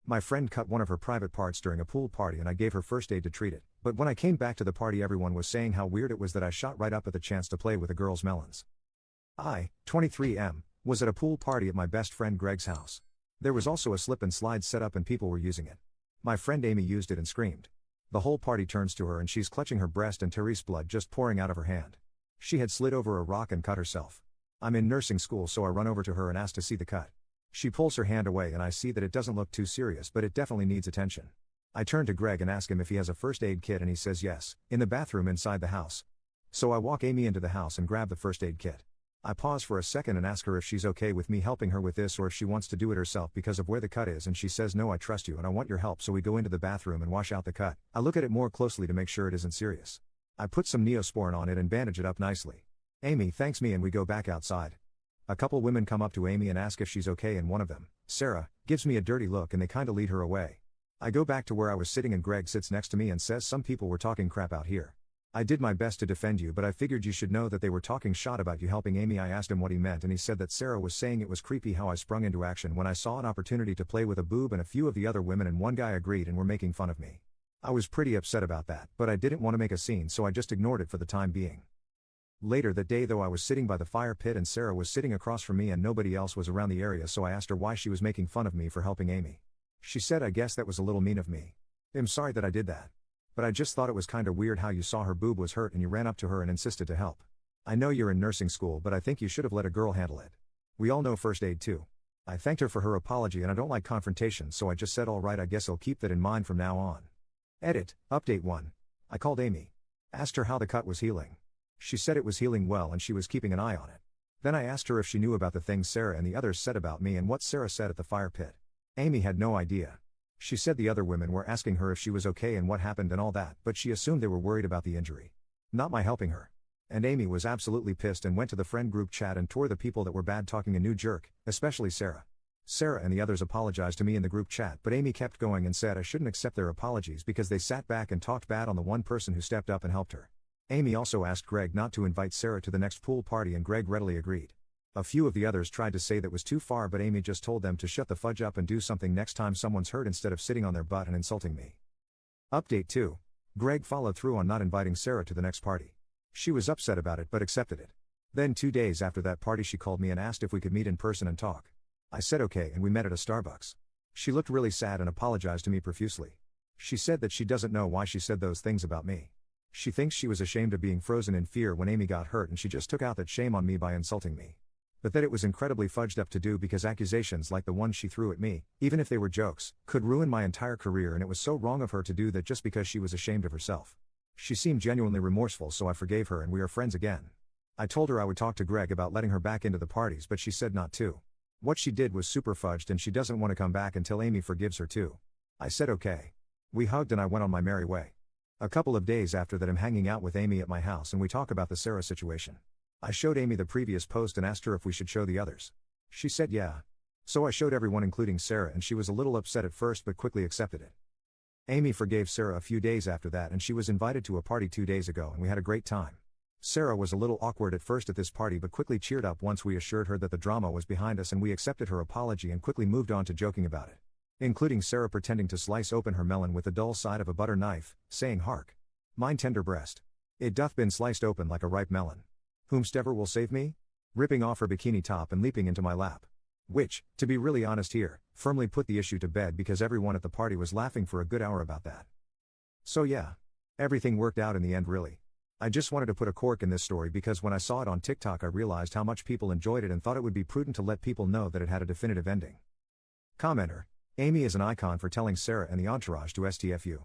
My friend cut one of her private parts during a pool party and I gave her first aid to treat it, but when I came back to the party everyone was saying how weird it was that I shot right up at the chance to play with a girl's melons. I, 23M, was at a pool party at my best friend Greg's house. There was also a slip and slide set up and people were using it. My friend Amy used it and screamed. The whole party turns to her and she's clutching her breast and Therese blood just pouring out of her hand. She had slid over a rock and cut herself. I'm in nursing school so I run over to her and ask to see the cut. She pulls her hand away and I see that it doesn't look too serious but it definitely needs attention. I turn to Greg and ask him if he has a first aid kit and he says yes, in the bathroom inside the house. So I walk Amy into the house and grab the first aid kit. I pause for a second and ask her if she's okay with me helping her with this or if she wants to do it herself because of where the cut is and she says no, I trust you and I want your help, so we go into the bathroom and wash out the cut. I look at it more closely to make sure it isn't serious. I put some Neosporin on it and bandage it up nicely. Amy thanks me and we go back outside. A couple women come up to Amy and ask if she's okay and one of them, Sarah, gives me a dirty look and they kinda lead her away. I go back to where I was sitting and Greg sits next to me and says some people were talking crap out here. I did my best to defend you but I figured you should know that they were talking shot about you helping Amy. I asked him what he meant and he said that Sarah was saying it was creepy how I sprung into action when I saw an opportunity to play with a boob and a few of the other women and one guy agreed and were making fun of me. I was pretty upset about that, but I didn't want to make a scene so I just ignored it for the time being. Later that day though I was sitting by the fire pit and Sarah was sitting across from me and nobody else was around the area, so I asked her why she was making fun of me for helping Amy. She said I guess that was a little mean of me. I'm sorry that I did that. But I just thought it was kinda weird how you saw her boob was hurt and you ran up to her and insisted to help. I know you're in nursing school but I think you should have let a girl handle it. We all know first aid too. I thanked her for her apology and I don't like confrontation so I just said alright, I guess I'll keep that in mind from now on. Edit, update 1. I called Amy. Asked her how the cut was healing. She said it was healing well and she was keeping an eye on it. Then I asked her if she knew about the things Sarah and the others said about me and what Sarah said at the fire pit. Amy had no idea. She said the other women were asking her if she was okay and what happened and all that, but she assumed they were worried about the injury. Not my helping her. And Amy was absolutely pissed and went to the friend group chat and tore the people that were bad talking a new jerk, especially Sarah. Sarah and the others apologized to me in the group chat but Amy kept going and said I shouldn't accept their apologies because they sat back and talked bad on the one person who stepped up and helped her. Amy also asked Greg not to invite Sarah to the next pool party and Greg readily agreed. A few of the others tried to say that was too far but Amy just told them to shut the fudge up and do something next time someone's hurt instead of sitting on their butt and insulting me. Update 2. Greg followed through on not inviting Sarah to the next party. She was upset about it but accepted it. Then 2 days after that party she called me and asked if we could meet in person and talk. I said okay and we met at a Starbucks. She looked really sad and apologized to me profusely. She said that she doesn't know why she said those things about me. She thinks she was ashamed of being frozen in fear when Amy got hurt and she just took out that shame on me by insulting me. But that it was incredibly fudged up to do because accusations like the ones she threw at me, even if they were jokes, could ruin my entire career and it was so wrong of her to do that just because she was ashamed of herself. She seemed genuinely remorseful so I forgave her and we are friends again. I told her I would talk to Greg about letting her back into the parties but she said not to. What she did was super fudged and she doesn't want to come back until Amy forgives her too. I said okay. We hugged and I went on my merry way. A couple of days after that I'm hanging out with Amy at my house and we talk about the Sarah situation. I showed Amy the previous post and asked her if we should show the others. She said yeah. So I showed everyone including Sarah and she was a little upset at first but quickly accepted it. Amy forgave Sarah a few days after that and she was invited to a party 2 days ago and we had a great time. Sarah was a little awkward at first at this party but quickly cheered up once we assured her that the drama was behind us and we accepted her apology and quickly moved on to joking about it. Including Sarah pretending to slice open her melon with the dull side of a butter knife, saying hark. Mine tender breast. It doth been sliced open like a ripe melon. Whomstever will save me? Ripping off her bikini top and leaping into my lap. Which, to be really honest here, firmly put the issue to bed because everyone at the party was laughing for a good hour about that. So yeah. Everything worked out in the end really. I just wanted to put a cork in this story because when I saw it on TikTok I realized how much people enjoyed it and thought it would be prudent to let people know that it had a definitive ending. Commenter. Amy is an icon for telling Sarah and the entourage to STFU.